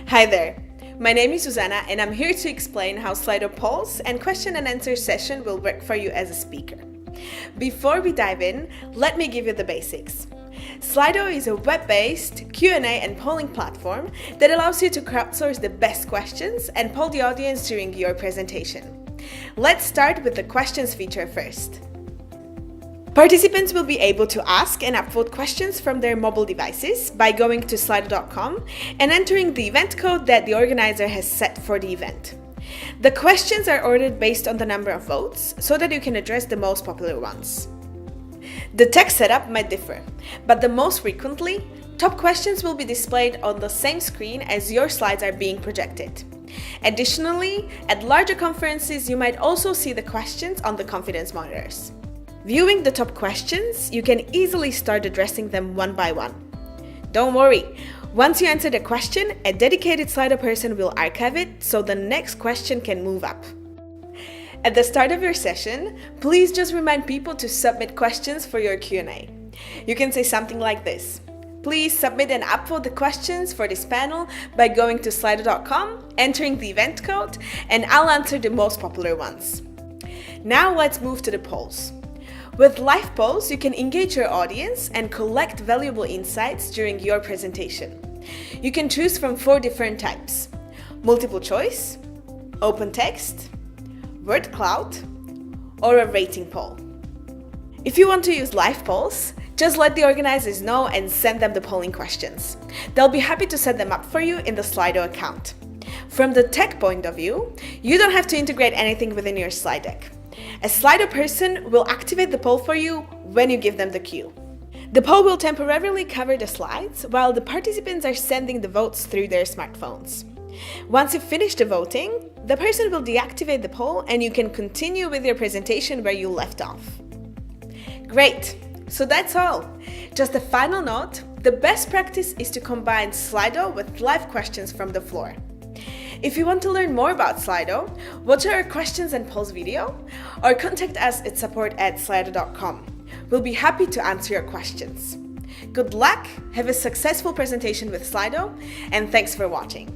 Hi there, my name is Susanna and I'm here to explain how Slido polls and question and answer session will work for you as a speaker. Before we dive in, let me give you the basics. Slido is a web-based Q&A and polling platform that allows you to crowdsource the best questions and poll the audience during your presentation. Let's start with the questions feature first. Participants will be able to ask and upvote questions from their mobile devices by going to slido.com and entering the event code that the organizer has set for the event. The questions are ordered based on the number of votes so that you can address the most popular ones. The text setup might differ, but the most frequently, top questions will be displayed on the same screen as your slides are being projected. Additionally, at larger conferences, you might also see the questions on the confidence monitors. Viewing the top questions, you can easily start addressing them one by one. Don't worry, once you answer the question, a dedicated Slido person will archive it so the next question can move up. At the start of your session, please just remind people to submit questions for your Q&A. You can say something like this: please submit and upvote the questions for this panel by going to slido.com, entering the event code, and I'll answer the most popular ones. Now let's move to the polls. With live polls, you can engage your audience and collect valuable insights during your presentation. You can choose from 4 different types: multiple choice, open text, word cloud, or a rating poll. If you want to use live polls, just let the organizers know and send them the polling questions. They'll be happy to set them up for you in the Slido account. From the tech point of view, you don't have to integrate anything within your slide deck. A Slido person will activate the poll for you when you give them the cue. The poll will temporarily cover the slides while the participants are sending the votes through their smartphones. Once you've finished the voting, the person will deactivate the poll and you can continue with your presentation where you left off. Great! So that's all. Just a final note, the best practice is to combine Slido with live questions from the floor. If you want to learn more about Slido, watch our questions and polls video, or contact us at support@slido.com. We'll be happy to answer your questions. Good luck, have a successful presentation with Slido, and thanks for watching.